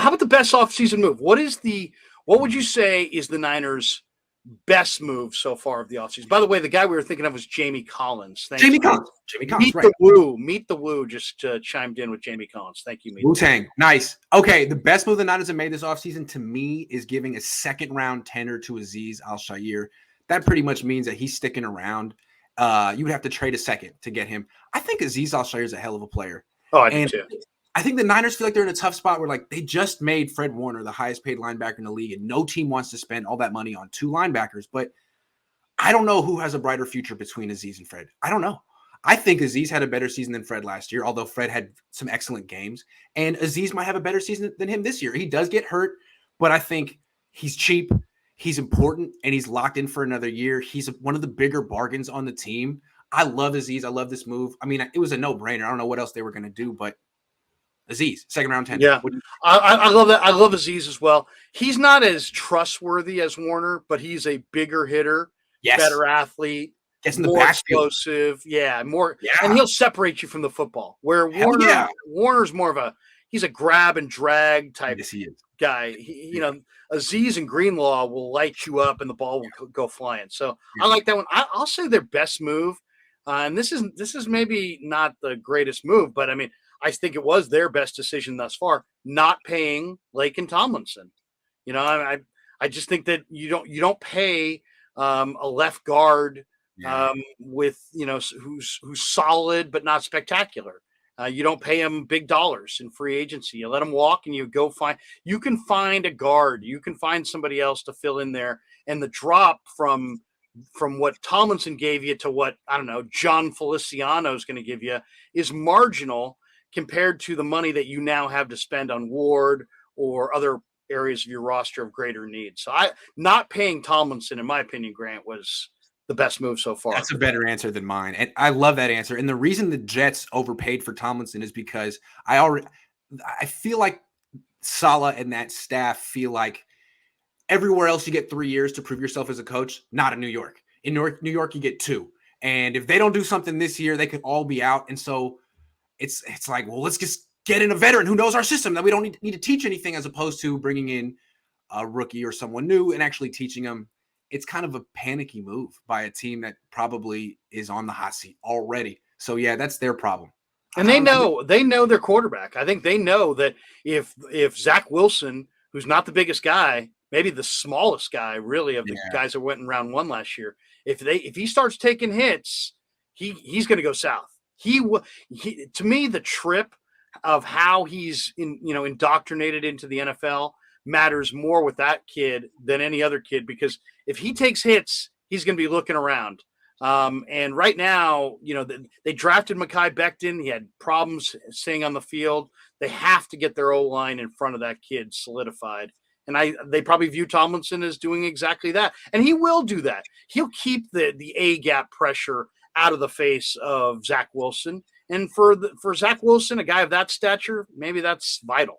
how about the best offseason move? What would you say is the Niners' best move so far of the offseason? By the way, the guy we were thinking of was Jamie Collins. Thanks. Jamie Collins, Meet right. Meet the Woo just chimed in with Jamie Collins. Thank you, Wu-Tang. Nice. Okay, the best move the Niners have made this offseason to me is giving a second-round tender to Azeez Al-Shaair. That pretty much means that he's sticking around. You would have to trade a second to get him. I think Azeez Al-Shaair is a hell of a player. Oh, I do too. I think the Niners feel like they're in a tough spot where like they just made Fred Warner the highest paid linebacker in the league, and no team wants to spend all that money on two linebackers. But I don't know who has a brighter future between Azeez and Fred. I don't know. I think Azeez had a better season than Fred last year, although Fred had some excellent games. And Azeez might have a better season than him this year. He does get hurt, but I think he's cheap, he's important, and he's locked in for another year. He's one of the bigger bargains on the team. I love Azeez. I love this move. I mean, it was a no-brainer. I don't know what else they were going to do, but Azeez, second-round tender. Yeah, I love that. I love Azeez as well. He's not as trustworthy as Warner, but he's a bigger hitter, better athlete, gets in the more backfield. explosive. And he'll separate you from the football. Where Warner's more of he's a grab and drag type guy. Azeez and Greenlaw will light you up, and the ball will go flying. So I like that one. I'll say their best move, and this is maybe not the greatest move, but I mean, I think it was their best decision thus far, not paying Laken Tomlinson. I just think that you don't pay a left guard with who's solid but not spectacular. You don't pay him big dollars in free agency. You let him walk, and you can find a guard. You can find somebody else to fill in there. And the drop from what Tomlinson gave you to what, I don't know, John Feliciano is going to give you is marginal compared to the money that you now have to spend on Ward or other areas of your roster of greater need. So not paying Tomlinson, in my opinion, Grant, was the best move so far. That's a better answer than mine. And I love that answer. And the reason the Jets overpaid for Tomlinson is because I feel like Saleh and that staff feel like everywhere else you get 3 years to prove yourself as a coach, not in New York. In New York, you get 2. And if they don't do something this year, they could all be out. And so it's like, well, let's just get in a veteran who knows our system that we don't need to teach anything, as opposed to bringing in a rookie or someone new and actually teaching them. It's kind of a panicky move by a team that probably is on the hot seat already. So yeah, that's their problem. And they know their quarterback. I think they know that if Zach Wilson, who's not the biggest guy, maybe the smallest guy really of the guys that went in round 1 last year, if he starts taking hits, he's going to go south. To me, the trip of how he's indoctrinated into the NFL matters more with that kid than any other kid, because if he takes hits, he's going to be looking around. And right now, they drafted Mekhi Becton. He had problems staying on the field. They have to get their O-line in front of that kid solidified. And they probably view Tomlinson as doing exactly that. And he will do that. He'll keep the A-gap pressure out of the face of Zach Wilson. And for Zach Wilson, a guy of that stature, maybe that's vital.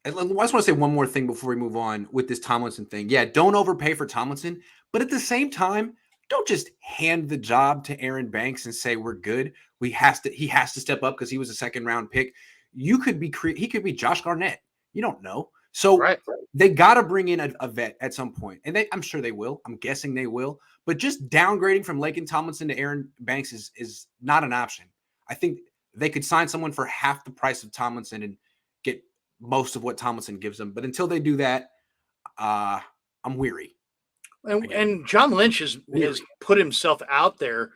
I just want to say one more thing before we move on with this Tomlinson thing. Yeah, don't overpay for Tomlinson, but at the same time, don't just hand the job to Aaron Banks and say we're good. He has to step up because he was a second-round pick. He could be Josh Garnett. You don't know. So they got to bring in a vet at some point, and I'm sure they will. I'm guessing they will. But just downgrading from Laken Tomlinson to Aaron Banks is not an option. I think they could sign someone for half the price of Tomlinson and get most of what Tomlinson gives them. But until they do that, I'm weary. And John Lynch has put himself out there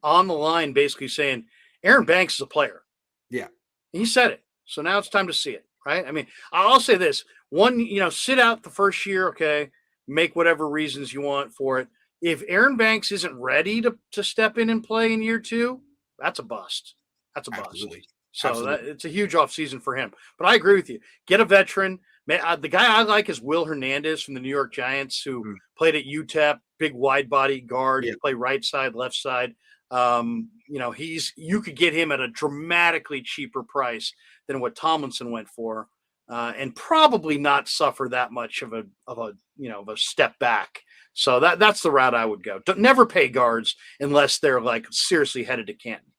on the line, basically saying Aaron Banks is a player. Yeah. He said it. So now it's time to see it, right? I mean, I'll say this. One, sit out the first year, okay, make whatever reasons you want for it. If Aaron Banks isn't ready to step in and play in year 2, that's a bust. That's a bust. So it's a huge offseason for him. But I agree with you. Get a veteran. The guy I like is Will Hernandez from the New York Giants, who played at UTEP, big wide body guard. He play right side, left side. You could get him at a dramatically cheaper price than what Tomlinson went for, and probably not suffer that much of a step back. So that's the route I would go. Never pay guards unless they're like seriously headed to Canton.